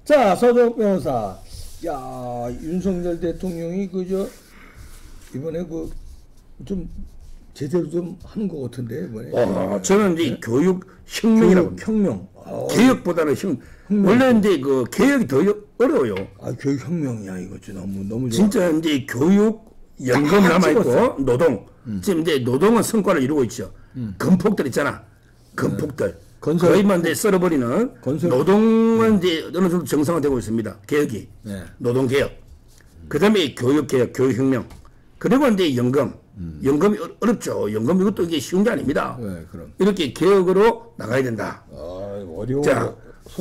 자, 서정욱 변호사. 야, 윤석열 대통령이 이번에 좀 제대로 좀 하는 것 같은데, 이번에. 저는 이제 교육 혁명이라고. 혁명. 개혁보다는 원래 이제 그 개혁이 더 어려워요. 교육 혁명이야, 이거. 너무 좋아. 진짜 이제 교육, 연금 남아있고, 노동. 지금 이제 노동은 성과를 이루고 있죠. 건폭들 있잖아. 건폭들. 거의만 이제 썰어버리는 노동은 이제 어느 정도 정상화되고 있습니다. 개혁이. 네. 노동개혁. 그 다음에 교육개혁, 교육혁명. 그리고 이제 연금. 연금이 어렵죠. 연금 이것도 이게 쉬운 게 아닙니다. 네, 그럼. 이렇게 개혁으로 나가야 된다. 어려워. 자,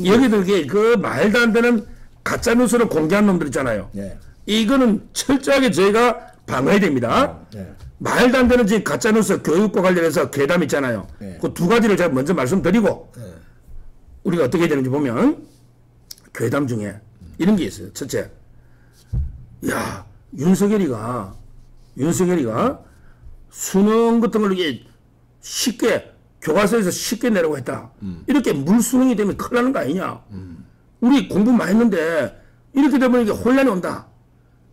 여기들 그 말도 안 되는 가짜뉴스를 공개한 놈들 있잖아요. 네. 이거는 철저하게 저희가 방어해야 됩니다. 네. 말도 안 되는 지금 가짜뉴스 교육과 관련해서 괴담 있잖아요. 네. 그 두 가지를 제가 먼저 말씀드리고 네. 우리가 어떻게 해야 되는지 보면 괴담 중에 이런 게 있어요. 첫째, 야 윤석열이가 수능 같은 걸 이게 쉽게 교과서에서 쉽게 내라고 했다. 이렇게 물수능이 되면 큰일 나는 거 아니냐. 우리 공부 많이 했는데 이렇게 되면 이게 혼란이 온다.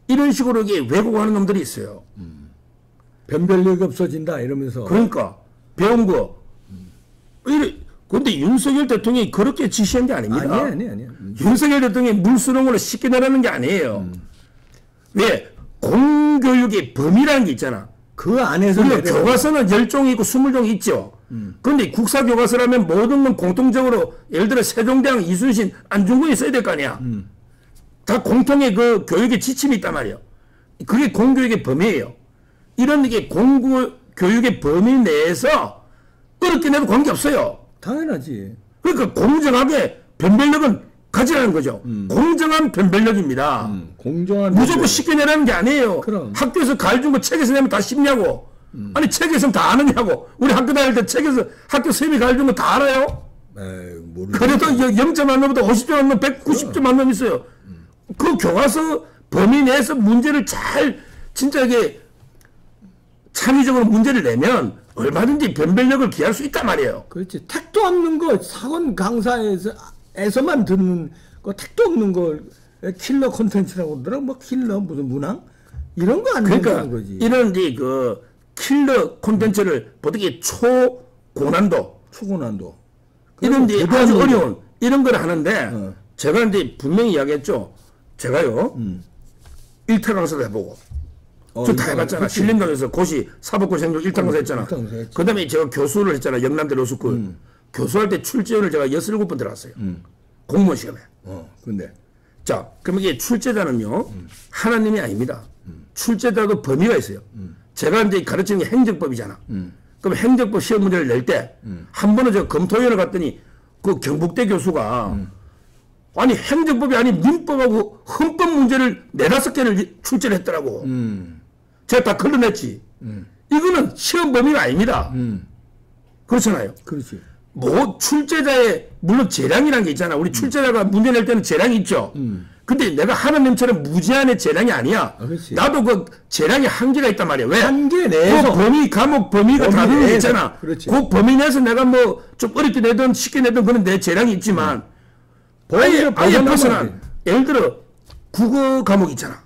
이런 식으로 이게 왜곡하는 놈들이 있어요. 변별력이 없어진다 이러면서. 그러니까 배운 거. 근데 윤석열 대통령이 그렇게 지시한 게 아닙니다. 아니야. 윤석열 대통령이 물수능으로 쉽게 내라는 게 아니에요. 왜? 공교육의 범위라는 게 있잖아. 그 안에서 우리가 교과서는 10종이 있고 20종이 있죠. 그런데 국사교과서라면 모든 건 공통적으로 예를 들어 세종대왕, 이순신, 안중근이 써야 될 거 아니야. 다 공통의 그 교육의 지침이 있단 말이에요. 그게 공교육의 범위예요. 이런 게 공교육의 범위 내에서 어렵게 내도 관계없어요. 당연하지. 그러니까 공정하게 변별력은 가지라는 거죠. 공정한 변별력입니다. 공정한 무조건 변별력. 쉽게 내라는 게 아니에요. 그럼. 학교에서 가르친 거 책에서 내면 다 쉽냐고. 아니 책에서는 다 아느냐고. 우리 학교 다닐 때 책에서 학교 선생님이 가르친 거 다 알아요. 모르겠어. 그래도 0점 안 넘어도 50점 안 넘으면 190점 안 넘으면 있어요. 그 교과서 범위 내에서 문제를 잘 진짜 이게 창의적으로 문제를 내면 얼마든지 변별력을 기할 수 있단 말이에요. 그렇지. 택도 없는 거 학원 강사에서만 듣는 거 택도 없는 거 킬러 콘텐츠라고 그러더라. 뭐 킬러 무슨 문항 이런 거 안 그러니까 된다는 거지. 이런 이제 그 킬러 콘텐츠를 보통 초고난도 초고난도 이런 이제 대단한 아주 문제. 어려운 이런 걸 하는데 제가 이제 분명히 이야기했죠. 제가요 1타 강사도 해보고 저 다 해봤잖아. 신림동에서 고시 사법고시행정 1타 강사 했잖아. 그 다음에 제가 교수를 했잖아. 영남대 로스쿨. 교수할 때 출제원을 제가 6-7번 들어갔어요. 공무원 시험에. 근데 자, 그럼 이게 출제자는요, 하나님이 아닙니다. 출제자도 범위가 있어요. 제가 이제 가르치는 게 행정법이잖아. 그럼 행정법 시험 문제를 낼 때, 한 번은 제가 검토위원회 갔더니, 그 경북대 교수가, 아니, 행정법이 아닌 민법하고 헌법 문제를 4-5개를 출제를 했더라고. 제가 다 걸러냈지. 이거는 시험 범위가 아닙니다. 그렇잖아요. 그렇지. 뭐 출제자의 물론 재량이라는 게 있잖아. 우리 출제자가 문제 낼 때는 재량이 있죠. 근데 내가 하나님처럼 무제한의 재량이 아니야. 그렇지. 나도 그 재량의 한계가 있단 말이야. 왜? 한계 내에서 그 범위 과목 범위가 다른 게 있잖아. 그렇지. 그 범위 내에서 내가 뭐 좀 어렵게 내든 쉽게 내든 그런 내 재량이 있지만 아예 벗어난 예를 들어 국어 과목 있잖아.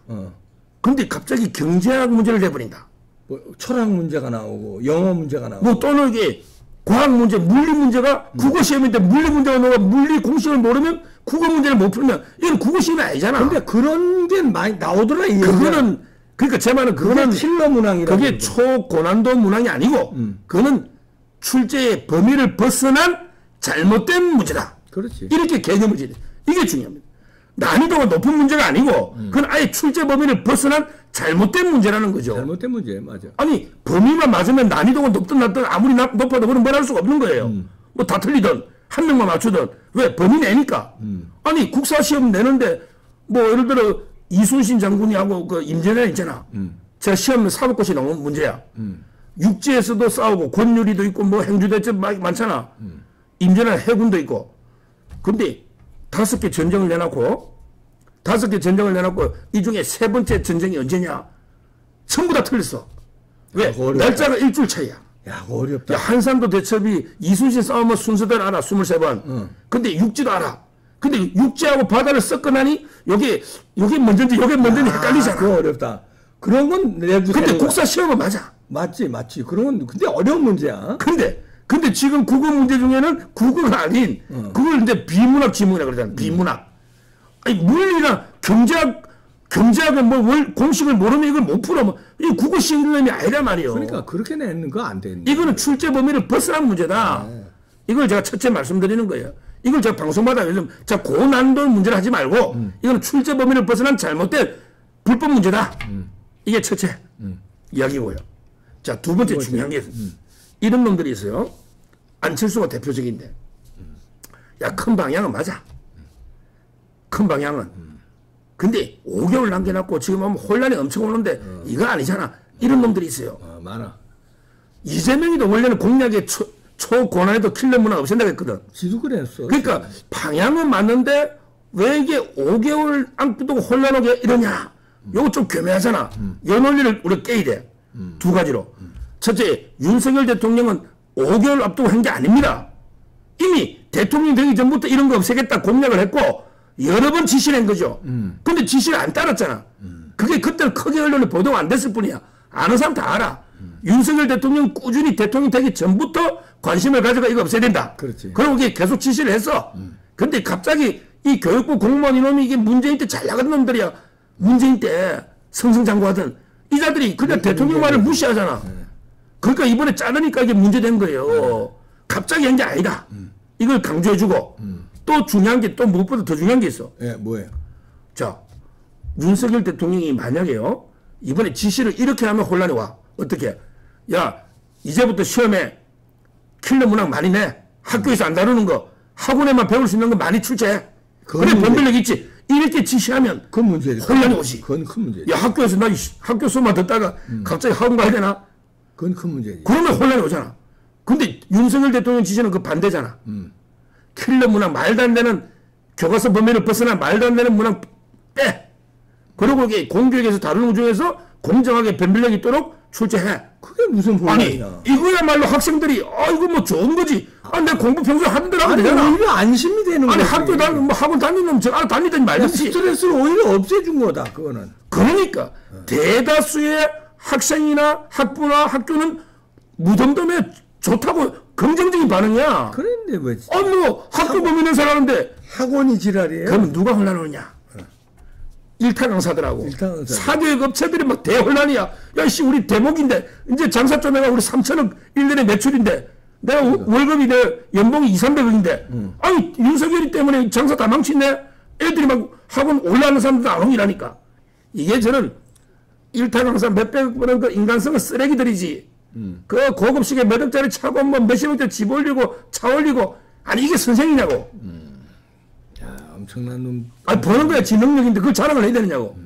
근데 갑자기 경제학 문제를 내버린다. 뭐 철학 문제가 나오고 영어 문제가 나오고 뭐 또는 이게 과학 문제, 물리 문제가 국어 시험인데 물리 문제가 나와 물리 공식을 모르면 국어 문제를 못 풀면 이건 국어 시험이 아니잖아. 근데 그런 게 많이 나오더라. 이 그거는 그러니까 제 말은 그거는 킬러 문항이라고. 그게 초고난도 문항이 아니고 그거는 출제의 범위를 벗어난 잘못된 문제다. 그렇지. 이렇게 개념을 지내. 이게 중요합니다. 난이도가 높은 문제가 아니고 그건 아예 출제 범위를 벗어난 잘못된 문제라는 거죠. 잘못된 문제 맞아. 아니 범위만 맞으면 난이도가 높든 낮든 아무리 높아도 그건 뭘 할 수가 없는 거예요. 뭐 다 틀리든 한 명만 맞추든 왜 범위 내니까. 아니 국사시험 내는데 뭐 예를 들어 이순신 장군이 하고 그 임진왜란 있잖아. 제가 시험 사법고시 나온 문제야. 육지에서도 싸우고 권유리도 있고 뭐 행주대첩 많잖아. 임진왜란 해군도 있고. 근데 5개 전쟁을 내놓고 이 중에 3번째 전쟁이 언제냐? 전부 다 틀렸어. 왜? 날짜가 일주일 차이야. 야, 어렵다. 야, 한산도 대첩이 이순신 싸움은 순서대로 알아. 23번. 근데 육지도 알아. 근데 육지하고 바다를 섞어나니 요게 먼저인지 요게 먼저인지 헷갈리잖아. 그거 어렵다. 그런 건 내부. 근데 국사 시험은 맞아. 맞지. 그런 건 근데 어려운 문제야. 근데 지금 국어 문제 중에는 국어가 아닌 그걸 이제 비문학 지문이라고 그러잖아. 비문학. 아니 물리나 경제학은 뭐 공식을 모르면 이걸 못 풀어. 이 국어 시험이 아니란 말이에요. 그러니까 그렇게 내는 거 안 되는. 이거는 출제 범위를 벗어난 문제다. 이걸 제가 첫째 말씀드리는 거예요. 이걸 제가 방송마다 요즘 자 고난도 문제를 하지 말고 이거는 출제 범위를 벗어난 잘못된 불법 문제다. 이게 첫째 이야기고요. 자, 두 번째 중요한 게 이런 놈들이 있어요. 안철수가 대표적인데 야, 큰 방향은 맞아. 큰 방향은. 근데 5개월 남겨놨고 지금 하면 혼란이 엄청 오는데 이거 아니잖아. 이런 놈들이 있어요. 많아. 이재명이도 원래는 공약의 초고난이도 킬러 문화 없앤다고 했거든. 지도 그랬어. 그러니까 방향은 맞는데 왜 이게 5개월 앞두고 혼란하게 이러냐. 요거 좀 교묘하잖아. 요 논리를 우리가 깨야 돼. 두 가지로. 첫째, 윤석열 대통령은 5개월 앞두고 한 게 아닙니다. 이미 대통령 되기 전부터 이런 거 없애겠다 공약을 했고 여러 번 지시를 한 거죠. 근데 지시를 안 따랐잖아. 그게 그때는 크게 언론에 보도가 안 됐을 뿐이야. 아는 사람 다 알아. 윤석열 대통령 꾸준히 대통령 되기 전부터 관심을 가져가 이거 없애야 된다. 그렇지. 그리고 이게 계속 지시를 했어. 근데 갑자기 이 교육부 공무원 이놈이 이게 문재인 때 잘 나가던 놈들이야. 문재인 때 승승장구하던 이 자들이 그냥 대통령 말을 무시하잖아. 그러니까 이번에 자르니까 이게 문제된 거예요. 갑자기 한 게 아니다. 이걸 강조해주고 또 중요한 게 또 무엇보다 더 중요한 게 있어. 예, 뭐예요? 자, 윤석열 대통령이 만약에요 이번에 지시를 이렇게 하면 혼란이 와. 어떻게? 야, 이제부터 시험에 킬러 문항 많이 내. 학교에서 안 다루는 거. 학원에만 배울 수 있는 거 많이 출제해. 그래, 변별력 있지. 이렇게 지시하면 그건 문제지. 혼란이 오지. 그건 큰 문제지. 야, 학교에서 나 학교 수업만 듣다가 갑자기 학원 가야 되나? 그건 큰 문제지. 그러면 혼란이 오잖아. 근데 윤석열 대통령 지시는 그 반대잖아. 킬러 문항, 말도 안 되는 교과서 범위를 벗어난 말도 안 되는 문항 빼. 그리고 이게 공교육에서 다루는 중에서 공정하게 변별력 있도록 출제해. 그게 무슨 아니, 혼란이야. 이거야말로 학생들이, 이거 뭐 좋은 거지. 내 공부 평소에 하던 대로 하면 아니, 되잖아. 오히려 안심이 되는 아니, 거지. 학원 다니는 저 다니든 말든지. 스트레스를 오히려 없애준 거다, 그거는. 그러니까, 대다수의 학생이나 학부나 학교는 무덤덤에 좋다고 긍정적인 반응이야. 그런데 뭐 뭐, 학교 범위는 잘하는데. 학원이 지랄이에요? 그러면 누가 혼란하느냐? 일타 강사들하고. 일타 강사들. 사교육 업체들이 막 대혼란이야. 야, 씨, 우리 대목인데, 이제 장사 좀 해가 우리 3천억 1년에 매출인데, 내가 월급이 내 연봉이 200~300억인데, 아니, 윤석열이 때문에 장사 다 망치네? 애들이 막 학원 올라가는 사람들도 안 오니라니까. 이게 저는 일타 강사 몇백 번은 그 인간성은 쓰레기들이지. 그 고급식에 몇 억짜리 차고 뭐 몇십억짜리 집 올리고 차 올리고, 아니, 이게 선생이냐고. 야, 엄청난 놈. 아니, 버는 거야, 지 능력인데 그걸 자랑을 해야 되느냐고.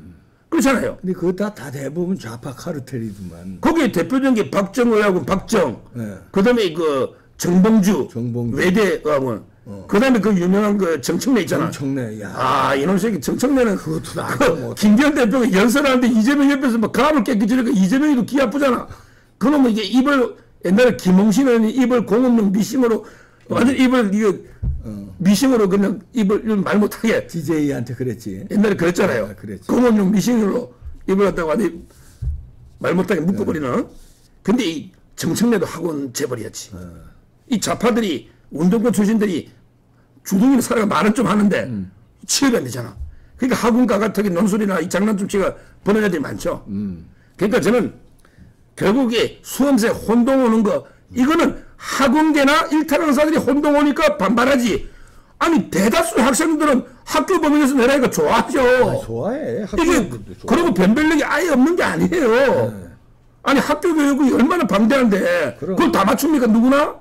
그렇잖아요. 근데 그거 다 대부분 좌파 카르텔이더만. 거기에 대표적인 게 박정호하고 박정, 네. 그 다음에 그 정봉주, 외대학원, 그 다음에 그 유명한 그 정청래 있잖아. 정청래, 야. 이놈 새끼 정청래는 그것도 나도 못. 김기현 대표가 연설하는데 이재명 옆에서 막 가압을 깨기 전에 이재명이도 귀 아프잖아. 그놈은 이게 입을, 옛날에 김홍신은 입을 공업용 미싱으로, 완전 입을, 이거, 미싱으로 그냥 입을 말 못하게. DJ한테 그랬지. 옛날에 그랬잖아요. 그랬지. 공업용 미싱으로 입을 갖다가 완전 말 못하게 묶어버리는. 근데 이 정청래도 학원 재벌이었지. 이 좌파들이, 운동권 출신들이 주둥이로 살아가 말은 좀 하는데 취업이 안 되잖아. 그러니까 학원가 같은 논술이나 이 장난춤치가 버는 애들이 많죠. 그러니까 저는 결국에 수험생 혼동 오는 거, 이거는 학원계나 일타 강사들이 혼동 오니까 반발하지. 아니, 대다수 학생들은 학교 범위에서 내라니까 좋아하죠. 좋아해. 이게, 그리고 변별력이 아예 없는 게 아니에요. 아니, 학교 교육이 얼마나 방대한데, 그걸 다 맞춥니까, 누구나?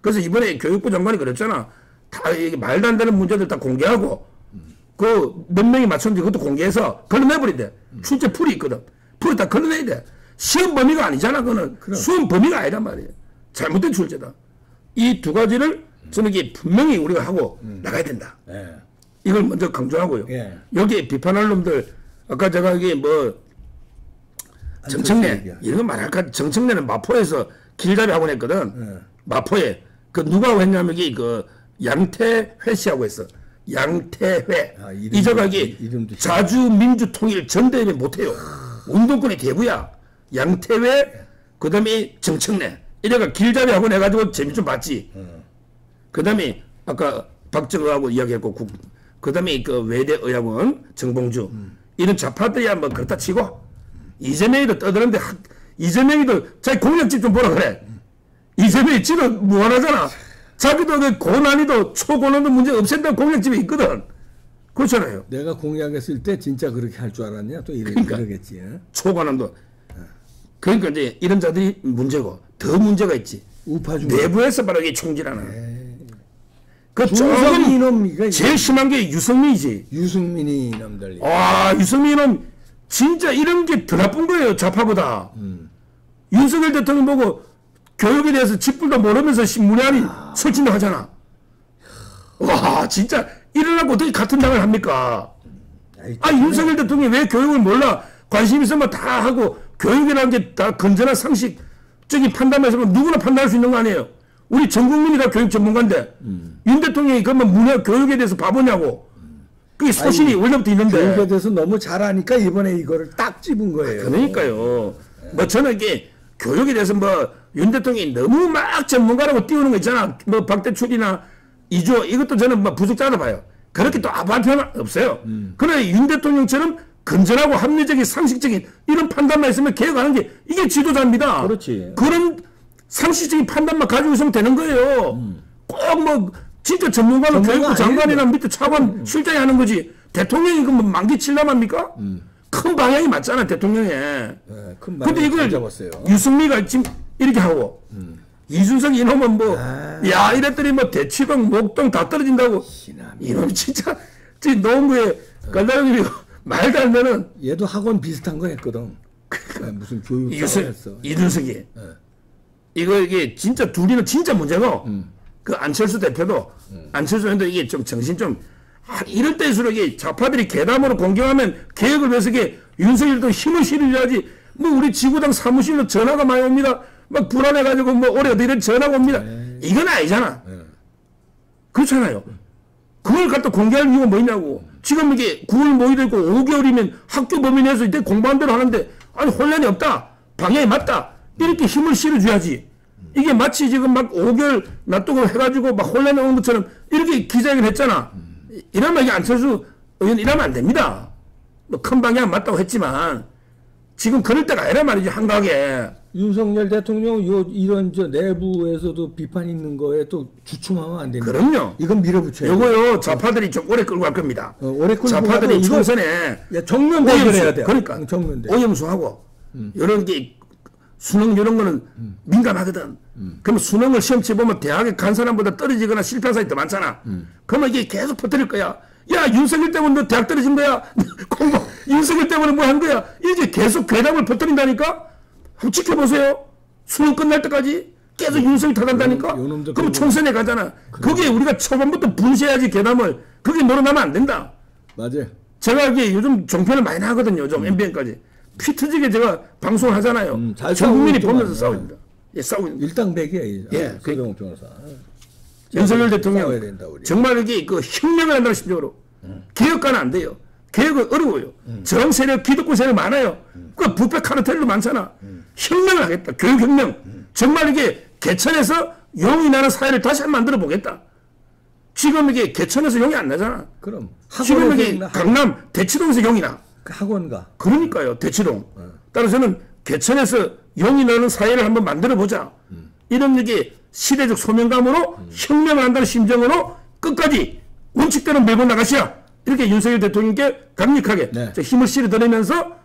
그래서 이번에 교육부 장관이 그랬잖아. 다 이게 말도 안 되는 문제들 다 공개하고, 그 몇 명이 맞췄는지 그것도 공개해서 걸러내버린대. 출제 풀이 있거든. 풀이 다 걸러내야 돼. 시험 범위가 아니잖아, 그거는. 수험 범위가 아니란 말이에요. 잘못된 출제다. 이 두 가지를 저는 이게 분명히 우리가 하고 나가야 된다. 예. 이걸 먼저 강조하고요. 예. 여기에 비판할 놈들, 아까 제가 이게 뭐, 정청래, 이런 거 말할까? 정청래는 마포에서 길잡이 학원 했거든. 마포에. 그 누가 했냐면, 이게 그 양태회 씨하고 했어. 양태회. 이름도, 이 자각이 이름도 자주민주통일 전대회는 못해요. 운동권이 대구야. 양태회, 그 다음에 정청래. 이래가 길잡이 학원 해가지고 재미 좀 봤지. 그 다음에 아까 박정호하고 이야기했고, 그 다음에 그 외대의학원 정봉주. 이런 좌파들이야 뭐 그렇다 치고, 이재명이도 떠드는데, 이재명이도 자기 공약집 좀 보라 그래. 이재명이 지는 무한하잖아. 자기도 그 고난이도 초고난도 문제 없앤다는 공약집이 있거든. 그렇잖아요. 내가 공약했을 때 진짜 그렇게 할 줄 알았냐? 또 그러니까. 이러겠지. 초고난도. 그러니까 이제 이런 자들이 문제고, 더 문제가 있지. 우파 중 내부에서 바로 이게 총질하는. 그 조금 조금 이놈이가 제일 심한 게 유승민이지. 유승민이 이놈들. 와, 유승민은 진짜 이런 게 더 나쁜 거예요, 좌파보다. 윤석열 대통령 보고 교육에 대해서 직불도 모르면서 문외한이 설친다 하잖아. 와, 진짜 이러려고 어떻게 같은 당을 합니까? 윤석열 대통령이 왜 교육을 몰라? 관심 있으면 다 하고, 교육이라는 게 다 건전한 상식적인 판단에서 누구나 판단할 수 있는 거 아니에요? 우리 전 국민이 다 교육 전문가인데, 윤 대통령이 그러면 문화 교육에 대해서 바보냐고. 그게 소신이 원래부터 있는데. 교육에 대해서 너무 잘하니까 이번에 이거를 딱 집은 거예요. 그러니까요. 뭐 저는 이게 교육에 대해서 뭐 윤 대통령이 너무 막 전문가라고 띄우는 거 있잖아. 뭐 박대출이나 이조 이것도 저는 뭐 부족하다 봐요. 그렇게 또 아부할 필요는 없어요. 그러나 윤 대통령처럼 건전하고 합리적인 상식적인 이런 판단만 있으면 개혁하는 게 이게 지도자입니다. 그렇지. 그런 상식적인 판단만 가지고 있으면 되는 거예요. 꼭 뭐 진짜 전문가는 교육부 장관이나 밑에 차관 실장이 하는 거지. 대통령이 그뭐 만기 칠남합니까? 큰 방향이 맞잖아, 대통령에. 네, 큰 근데 이걸 잡았어요. 유승미가 지금 이렇게 하고 이준석 이놈은 뭐 야 이랬더니 뭐 대치동 목동 다 떨어진다고. 이놈 진짜 농구에 깔다름이고 말도 안 되는. 얘도 학원 비슷한 거 했거든. 무슨 교육 했어. 이준석이 이게 진짜 둘이는 진짜 문제고 그 안철수 대표도 안철수 의원도 이게 좀 정신 좀 이럴 때일수록 이게 좌파들이 괴담으로 공격하면 개혁을 위해서 이게 윤석열도 힘을 실어줘야지. 뭐 우리 지구당 사무실로 전화가 많이 옵니다. 막 불안해가지고 뭐 올해 어디 이런 전화가 옵니다. 이건 아니잖아. 그렇잖아요. 그걸 갖다 공개할 이유가 뭐냐고. 지금 이게 9월 모의도 있고 5개월이면 학교 범위 내에서 이때 공부한 대로 하는데 아니 혼란이 없다. 방향이 맞다. 이렇게 힘을 실어줘야지. 이게 마치 지금 막 5개월 놔두고 해가지고 막 혼란이 오는 것처럼 이렇게 기자회견 했잖아. 이러면 이게 안철수 의원 이러면 안 됩니다. 뭐 큰 방향 맞다고 했지만 지금 그럴 때가 아니란 말이지. 한가하게. 윤석열 대통령 이런 내부에서도 비판 있는 거에 또 주춤하면 안 됩니다. 그럼요. 이건 밀어붙여요. 요거요 좌파들이 좀 오래 끌고 갈 겁니다. 오래 끌고 좌파들이 총선에 정면 대결해야 돼. 그러니까 정면 오염수하고 이런 게 수능 이런 거는 민감하거든. 그러면 수능을 시험치 보면 대학에 간 사람보다 떨어지거나 실패한 사람이 더 많잖아. 그러면 이게 계속 퍼뜨릴 거야. 야 윤석열 때문에 너 대학 떨어진 거야. 공부 윤석열 때문에 뭐 한 거야. 이제 계속 괴담을 퍼뜨린다니까. 한번 지켜보세요. 수능 끝날 때까지 계속 윤석이 타간다니까. 그럼 총선에 가잖아. 거기에 우리가 초반부터 분쇄해야지 괴담을. 그게 늘어나면 안 된다. 맞아요. 제가 이게 요즘 종편을 많이 나가거든요. 좀 MBN까지. 피 터지게 제가 방송을 하잖아요. 전 국민이 보면서 싸웁니다. 예, 싸우는. 일당백이에요. 예, 서정욱 변호사. 윤석열 대통령 정말 이게 그 혁명을 한다는 심정으로 개혁가는 안 돼요. 개혁은 어려워요. 저항 세력, 기득권 세력 많아요. 그 부패 카르텔도 많잖아. 혁명을 하겠다. 교육혁명. 정말 이게 개천에서 용이 나는 사회를 다시 한번 만들어 보겠다. 지금 이게 개천에서 용이 안 나잖아. 그럼 지금 이게 강남 대치동에서 용이 나. 학원가. 그러니까요. 대치동. 따라서는 개천에서 용이 나는 사회를 한번 만들어 보자. 이런 이게 시대적 소명감으로 혁명을 한다는 심정으로 끝까지 원칙대로 밀고 나가시야. 이렇게 윤석열 대통령께 강력하게 힘을 실어드리면서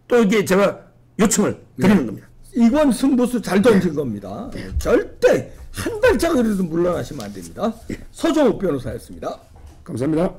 또 이게 제가 요청을 드리는 겁니다. 이건 승부수 잘 던진 겁니다. 절대 한 발짝이라도 물러나시면 안 됩니다. 서정욱 변호사였습니다. 감사합니다.